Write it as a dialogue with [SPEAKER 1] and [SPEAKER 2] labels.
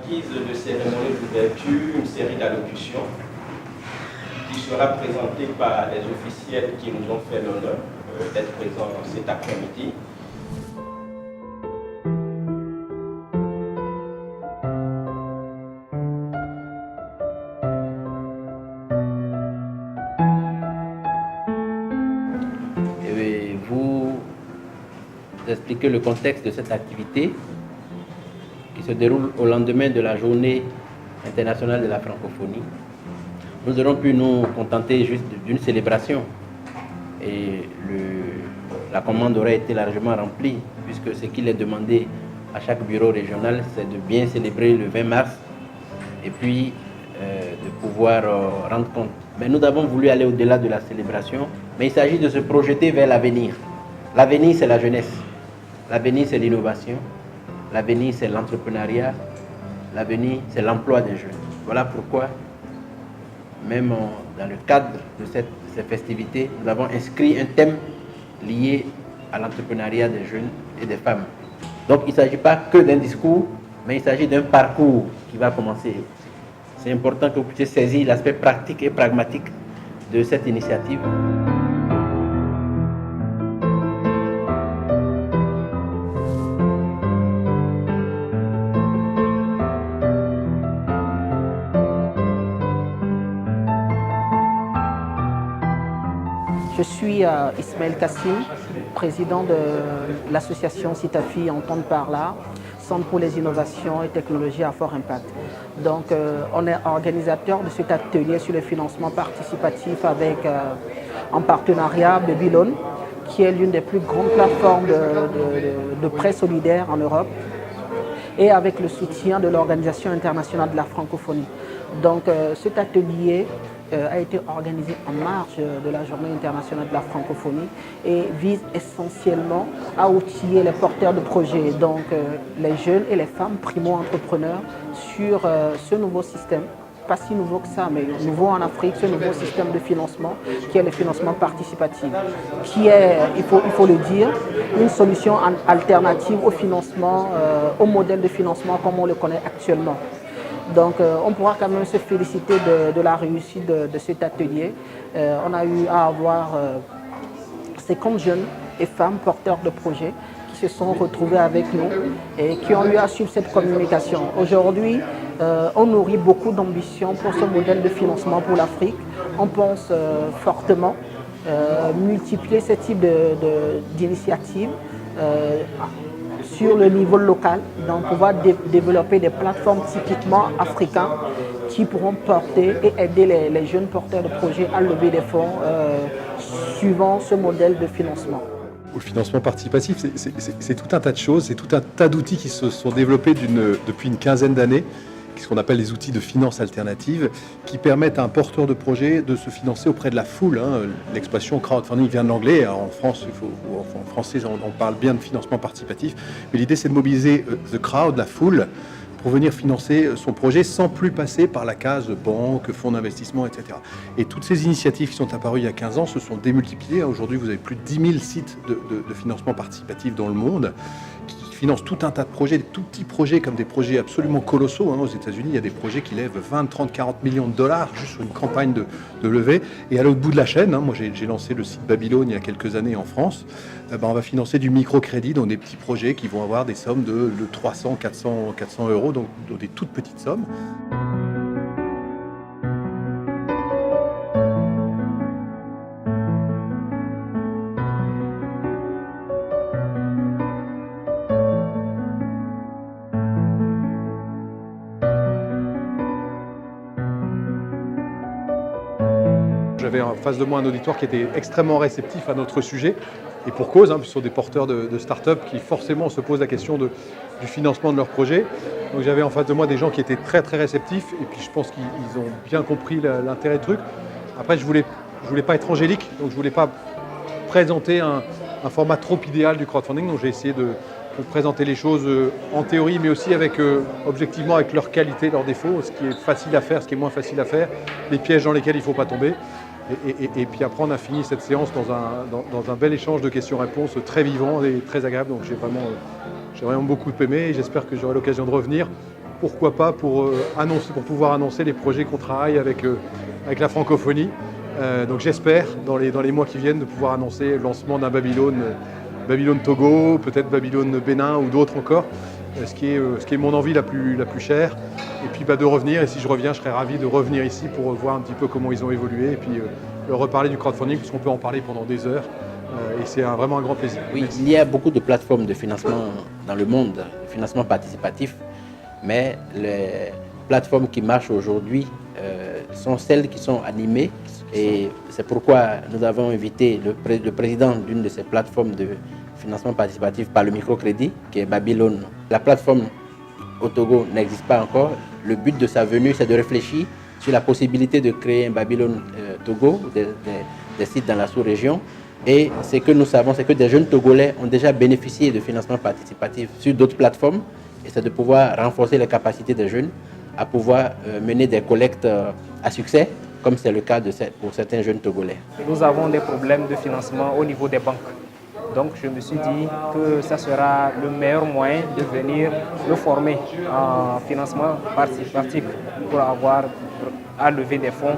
[SPEAKER 1] guise de cérémonie d'ouverture, une série d'allocutions qui sera présentée par les officiels qui nous ont fait l'honneur d'être présents cet après-midi.
[SPEAKER 2] Vous expliquer le contexte de cette activité qui se déroule au lendemain de la journée internationale de la francophonie. Nous aurons pu nous contenter juste d'une célébration et la commande aurait été largement remplie puisque ce qu'il est demandé à chaque bureau régional, c'est de bien célébrer le 20 mars et puis de pouvoir rendre compte. Mais nous avons voulu aller au-delà de la célébration, mais il s'agit de se projeter vers l'avenir. L'avenir, c'est la jeunesse. L'avenir, c'est l'innovation. L'avenir, c'est l'entrepreneuriat. L'avenir, c'est l'emploi des jeunes. Voilà pourquoi, même dans le cadre de ces festivités, nous avons inscrit un thème lié à l'entrepreneuriat des jeunes et des femmes. Donc, il ne s'agit pas que d'un discours, mais il s'agit d'un parcours qui va commencer. C'est important que vous puissiez saisir l'aspect pratique et pragmatique de cette initiative.
[SPEAKER 3] Je suis Ismaël Kassim, président de l'association Citafi Entendre par là, Centre pour les innovations et technologies à fort impact. Donc on est organisateur de cet atelier sur le financement participatif avec en partenariat Babylone, qui est l'une des plus grandes plateformes de prêt solidaire en Europe, et avec le soutien de l'Organisation internationale de la francophonie. Donc cet atelier a été organisé en marge de la Journée internationale de la francophonie et vise essentiellement à outiller les porteurs de projets, donc les jeunes et les femmes primo-entrepreneurs sur ce nouveau système, pas si nouveau que ça, mais nouveau en Afrique, ce nouveau système de financement qui est le financement participatif, qui est, il faut le dire, une solution alternative au financement, au modèle de financement comme on le connaît actuellement. Donc on pourra quand même se féliciter de la réussite de cet atelier. On a eu à avoir 50 jeunes et femmes porteurs de projets qui se sont retrouvés avec nous et qui ont eu à suivre cette communication. Aujourd'hui, on nourrit beaucoup d'ambition pour ce modèle de financement pour l'Afrique. On pense fortement multiplier ce type d'initiatives sur le niveau local, donc pouvoir développer des plateformes typiquement africaines qui pourront porter et aider les jeunes porteurs de projets à lever des fonds suivant ce modèle de financement.
[SPEAKER 4] Le financement participatif, c'est tout un tas de choses, c'est tout un tas d'outils qui se sont développés depuis une quinzaine d'années, ce qu'on appelle les outils de finance alternative, qui permettent à un porteur de projet de se financer auprès de la foule. L'expression crowdfunding vient de l'anglais. En France, en français, on parle bien de financement participatif. Mais l'idée, c'est de mobiliser the crowd, la foule, pour venir financer son projet sans plus passer par la case banque, fonds d'investissement, etc. Et toutes ces initiatives qui sont apparues il y a 15 ans se sont démultipliées. Aujourd'hui, vous avez plus de 10 000 sites de financement participatif dans le monde qui financent tout un tas de projets, des tout petits projets comme des projets absolument colossaux. Aux États-Unis, il y a des projets qui lèvent 20, 30, 40 millions de dollars juste sur une campagne de levée. Et à l'autre bout de la chaîne, moi j'ai lancé le site Babylone il y a quelques années en France. On va financer du microcrédit dans des petits projets qui vont avoir des sommes de 300, 400 euros, donc dans des toutes petites sommes. J'avais en face de moi un auditoire qui était extrêmement réceptif à notre sujet, et pour cause, ce sont des porteurs de start-up qui forcément se posent la question du financement de leur projet. Donc j'avais en face de moi des gens qui étaient très très réceptifs, et puis je pense qu'ils ont bien compris l'intérêt du truc. Après, je voulais pas être angélique, donc je voulais pas présenter un format trop idéal du crowdfunding, donc j'ai essayé de présenter les choses en théorie, mais aussi objectivement avec leur qualité, leurs défauts, ce qui est facile à faire, ce qui est moins facile à faire, les pièges dans lesquels il ne faut pas tomber. Et puis après, on a fini cette séance dans un bel échange de questions-réponses très vivant et très agréable. Donc j'ai vraiment beaucoup aimé et j'espère que j'aurai l'occasion de revenir pourquoi pas pour pouvoir annoncer les projets qu'on travaille avec la francophonie. Donc j'espère dans les mois qui viennent de pouvoir annoncer le lancement d'un Babylone Togo, peut-être Babylone Bénin ou d'autres encore, ce qui est mon envie la plus chère. Et puis de revenir, et si je reviens, je serais ravi de revenir ici pour voir un petit peu comment ils ont évolué et puis reparler du crowdfunding, puisqu'on peut en parler pendant des heures. Et c'est vraiment un grand plaisir.
[SPEAKER 2] Oui,
[SPEAKER 4] Merci.
[SPEAKER 2] il y a beaucoup de plateformes de financement dans le monde, financement participatif, mais les plateformes qui marchent aujourd'hui sont celles qui sont animées, et c'est pourquoi nous avons invité le président d'une de ces plateformes de financement participatif par le microcrédit, qui est Babylone. La plateforme au Togo n'existe pas encore. Le but de sa venue, c'est de réfléchir sur la possibilité de créer un Babylone Togo, des sites dans la sous-région. Et ce que nous savons, c'est que des jeunes Togolais ont déjà bénéficié de financement participatif sur d'autres plateformes. Et c'est de pouvoir renforcer les capacités des jeunes à pouvoir mener des collectes à succès, comme c'est le cas pour certains jeunes Togolais.
[SPEAKER 5] Nous avons des problèmes de financement au niveau des banques. Donc je me suis dit que ça sera le meilleur moyen de venir me former en financement participatif pour avoir à lever des fonds